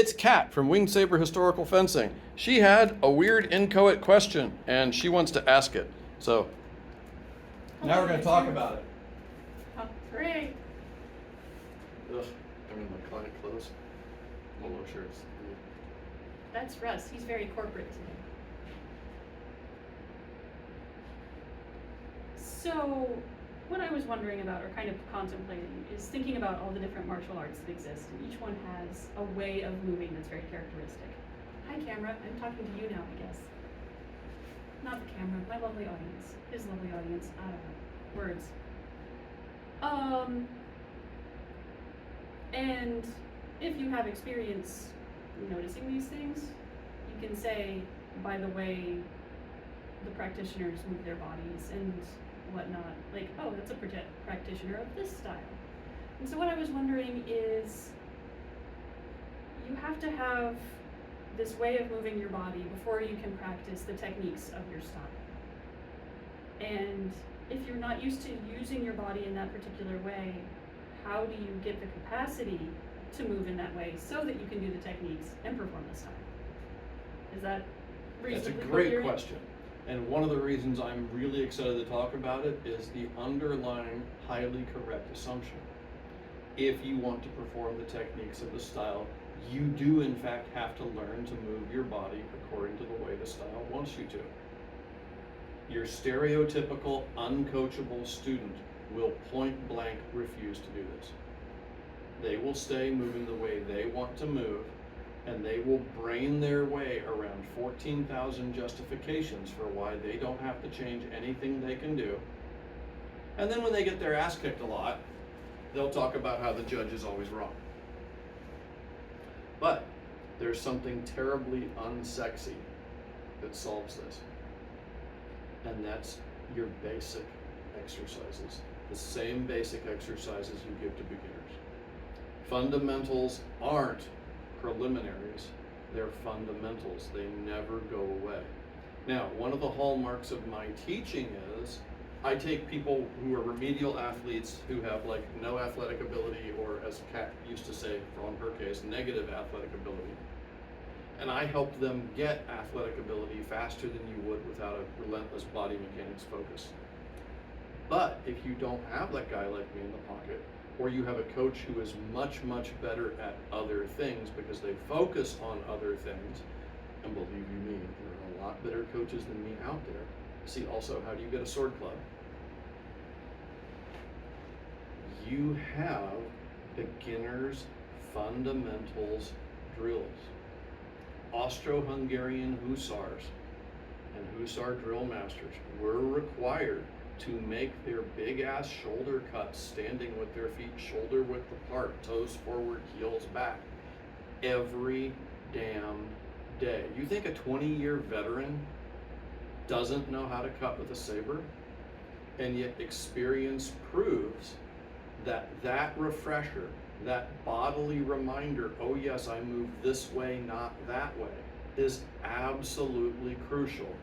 It's Kat from Winged Saber Historical Fencing. She had a weird inchoate question, and she wants to ask it. So, now we're going to talk about it. Oh, great. Ugh, I'm in my client clothes. Polo shirts. That's Russ. He's very corporate today. So, what I was wondering about, or kind of contemplating, is thinking about all the different martial arts that exist, and each one has a way of moving that's very characteristic. Hi, camera. I'm talking to you now, I guess. Not the camera, my lovely audience. His lovely audience. I don't know. Words. And if you have experience noticing these things, you can say, by the way the practitioners move their bodies and whatnot, like, oh, that's a practitioner of this style. And so what I was wondering is, you have to have this way of moving your body before you can practice the techniques of your style. And if you're not used to using your body in that particular way, how do you get the capacity to move in that way so that you can do the techniques and perform the style? Is that reasonably That's a great coherent? question. And one of the reasons I'm really excited to talk about it is the underlying highly correct assumption. If you want to perform the techniques of the style, you do in fact have to learn to move your body according to the way the style wants you to. Your stereotypical uncoachable student will point blank refuse to do this. They will stay moving the way they want to move, and they will brain their way around 14,000 justifications for why they don't have to change anything they can do. And then when they get their ass kicked a lot, they'll talk about how the judge is always wrong. But there's something terribly unsexy that solves this. And that's your basic exercises. The same basic exercises you give to beginners. Fundamentals aren't preliminaries, they're fundamentals. They never go away. Now, one of the hallmarks of my teaching is I take people who are remedial athletes who have like no athletic ability, or as Kat used to say from her case, negative athletic ability. And I help them get athletic ability faster than you would without a relentless body mechanics focus. But if you don't have that guy like me in the pocket, or you have a coach who is much, much better at other things because they focus on other things, and believe you me, there are a lot better coaches than me out there. See also, how do you get a sword club? You have beginners fundamentals drills. Austro-Hungarian hussars and hussar drill masters were required to make their big ass shoulder cuts standing with their feet shoulder width apart, toes forward, heels back, every damn day. You think a 20-year veteran doesn't know how to cut with a saber? And yet experience proves that that refresher, that bodily reminder, oh yes, I move this way, not that way, is absolutely crucial.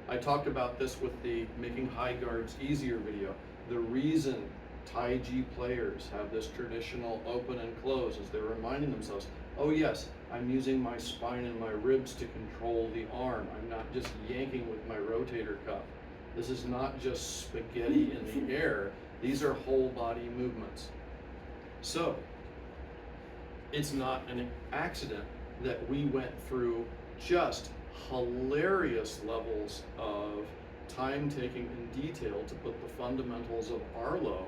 I talked about this with the Making High Guards Easier video. The reason Tai Chi players have this traditional open and close is they're reminding themselves, oh yes, I'm using my spine and my ribs to control the arm. I'm not just yanking with my rotator cuff. This is not just spaghetti in the air. These are whole body movements. So, it's not an accident that we went through just hilarious levels of time taking and detail to put the fundamentals of Arlo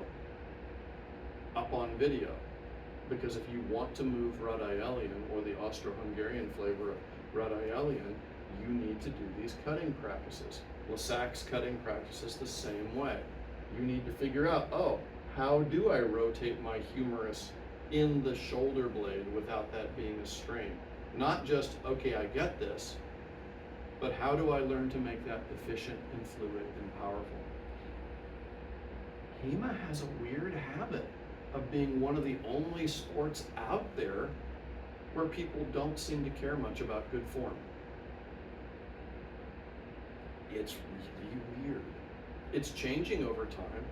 up on video. Because if you want to move Radaelian, or the Austro-Hungarian flavor of Radaelian, you need to do these cutting practices. Lasak's cutting practices the same way. You need to figure out, oh, how do I rotate my humerus in the shoulder blade without that being a strain? Not just, okay, I get this, but how do I learn to make that efficient and fluid and powerful? HEMA has a weird habit of being one of the only sports out there where people don't seem to care much about good form. It's really weird. It's changing over time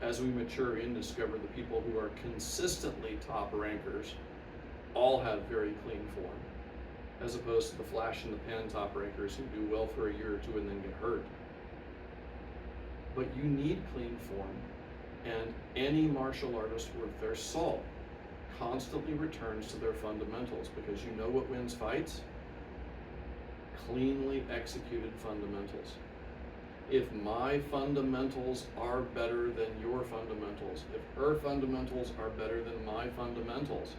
as we mature and discover the people who are consistently top rankers all have very clean form. as opposed to the flash in the pan top rankers who do well for a year or two and then get hurt. But you need clean form, and any martial artist worth their salt constantly returns to their fundamentals, because you know what wins fights? Cleanly executed fundamentals. If my fundamentals are better than your fundamentals, if her fundamentals are better than my fundamentals,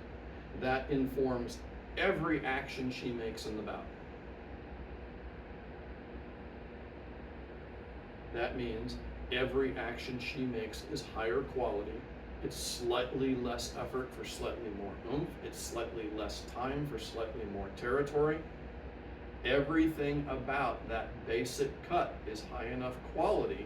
that informs every action she makes in the bout. That means every action she makes is higher quality. It's slightly less effort for slightly more oomph. It's slightly less time for slightly more territory. Everything about that basic cut is high enough quality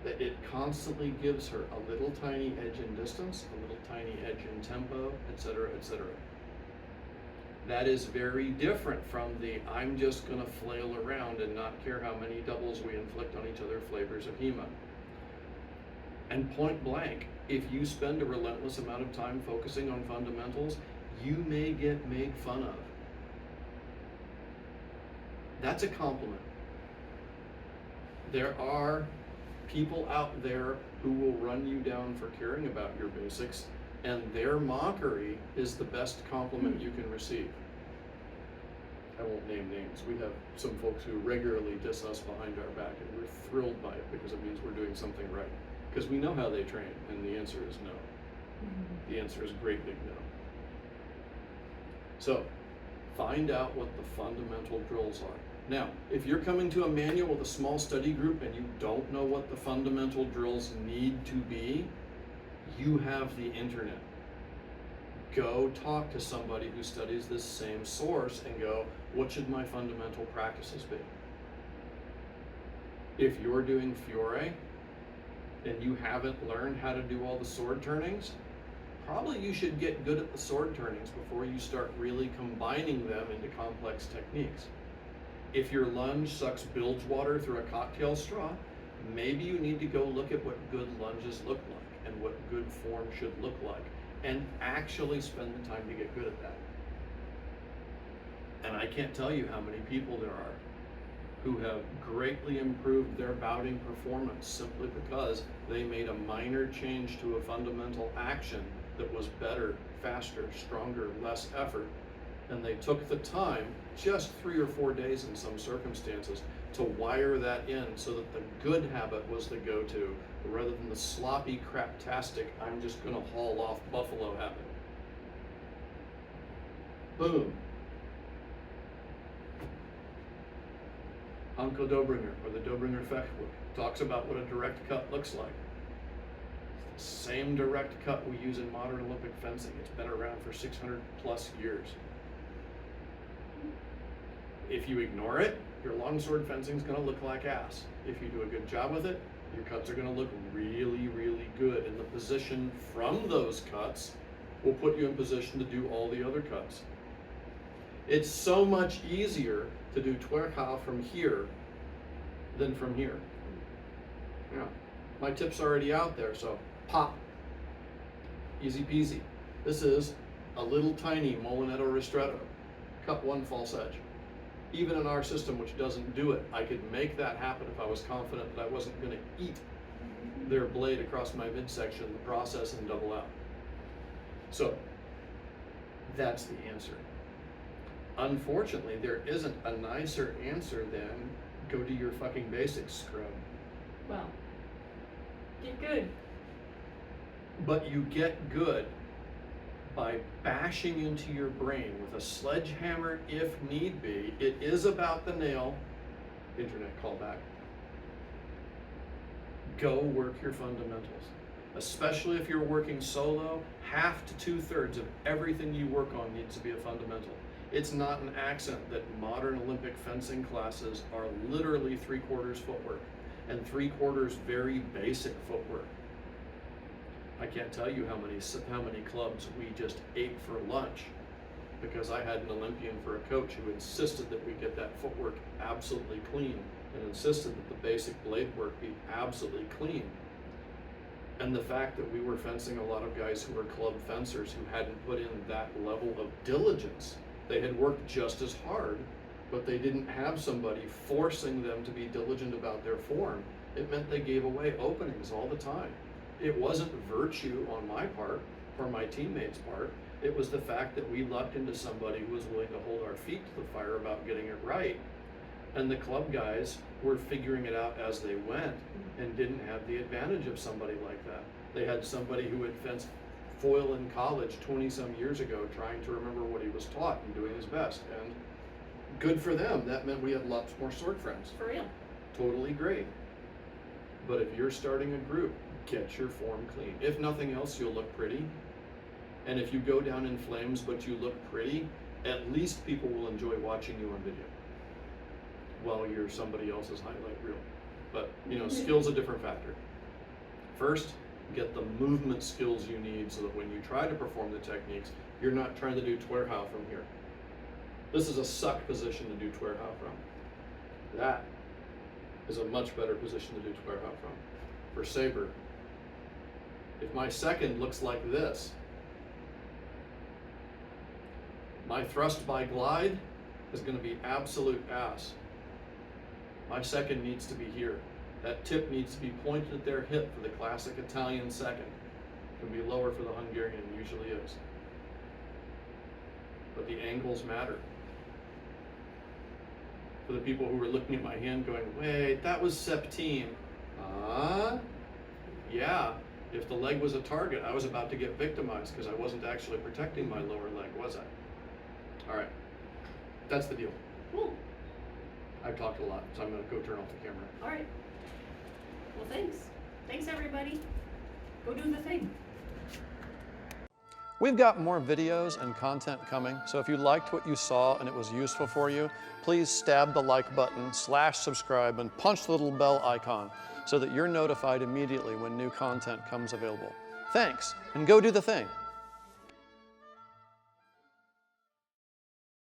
that it constantly gives her a little tiny edge in distance, a little tiny edge in tempo, etc., etc. That is very different from the I'm just gonna flail around and not care how many doubles we inflict on each other flavors of HEMA. And point blank, if you spend a relentless amount of time focusing on fundamentals, you may get made fun of. That's a compliment. There are people out there who will run you down for caring about your basics, and their mockery is the best compliment you can receive. I won't name names. We have some folks who regularly diss us behind our back, and we're thrilled by it because it means we're doing something right. Because we know how they train, and the answer is no. The answer is a great big no. So, find out what the fundamental drills are. Now, if you're coming to a manual with a small study group and you don't know what the fundamental drills need to be, you have the internet. Go talk to somebody who studies this same source and go, what should my fundamental practices be? If you're doing Fiore and you haven't learned how to do all the sword turnings, probably you should get good at the sword turnings before you start really combining them into complex techniques. If your lunge sucks bilge water through a cocktail straw, maybe you need to go look at what good lunges look like and what good form should look like, and actually spend the time to get good at that. And I can't tell you how many people there are who have greatly improved their bouting performance simply because they made a minor change to a fundamental action that was better, faster, stronger, less effort, and they took the time, just 3 or 4 days in some circumstances, to wire that in so that the good habit was the go-to rather than the sloppy, craptastic, I'm just gonna haul off buffalo habit. Boom. Anko Dobringer, or the Dobringer Fechtbook, talks about what a direct cut looks like. It's the same direct cut we use in modern Olympic fencing. It's been around for 600 plus years. If you ignore it, your longsword fencing is going to look like ass. If you do a good job with it, your cuts are going to look really, really good. And the position from those cuts will put you in position to do all the other cuts. It's so much easier to do Twerkhau from here than from here. Yeah, my tip's already out there, so pop. Easy peasy. This is a little tiny Molinetto Ristretto. Cut one false edge. Even in our system, which doesn't do it, I could make that happen if I was confident that I wasn't going to eat their blade across my midsection in the process and double out. So, that's the answer. Unfortunately, there isn't a nicer answer than go do your fucking basics, scrub. Well, get good. But you get good by bashing into your brain with a sledgehammer if need be. It is about the nail. Internet callback. Go work your fundamentals. Especially if you're working solo, 1/2 to 2/3 of everything you work on needs to be a fundamental. It's not an accident that modern Olympic fencing classes are literally 3/4 footwork and 3/4 very basic footwork. I can't tell you how many clubs we just ate for lunch because I had an Olympian for a coach who insisted that we get that footwork absolutely clean and insisted that the basic blade work be absolutely clean. And the fact that we were fencing a lot of guys who were club fencers who hadn't put in that level of diligence They had worked just as hard, but they didn't have somebody forcing them to be diligent about their form. It meant they gave away openings all the time. It wasn't virtue on my part or my teammates' part. It was the fact that we lucked into somebody who was willing to hold our feet to the fire about getting it right. And the club guys were figuring it out as they went and didn't have the advantage of somebody like that. They had somebody who had fenced foil in college 20 some years ago trying to remember what he was taught and doing his best. And good for them. That meant we had lots more sword friends. For real. Totally great. But if you're starting a group, get your form clean. If nothing else, you'll look pretty. And if you go down in flames but you look pretty, at least people will enjoy watching you on video while you're somebody else's highlight reel. But skill's a different factor. First, get the movement skills you need so that when you try to perform the techniques, you're not trying to do Twerhau from here. This is a suck position to do Twerhau from. That is a much better position to do Twerhau from. For saber, if my second looks like this, my thrust by glide is going to be absolute ass. My second needs to be here. That tip needs to be pointed at their hip for the classic Italian second. It can be lower for the Hungarian, it usually is. But the angles matter. For the people who were looking at my hand going, wait, that was septime. Yeah, if the leg was a target, I was about to get victimized because I wasn't actually protecting my lower leg, was I? All right, that's the deal. Cool. I've talked a lot, so I'm gonna go turn off the camera. All right. Well, thanks. Thanks, everybody. Go do the thing. We've got more videos and content coming, so if you liked what you saw and it was useful for you, please stab the like button, /subscribe, and punch the little bell icon so that you're notified immediately when new content comes available. Thanks, and go do the thing.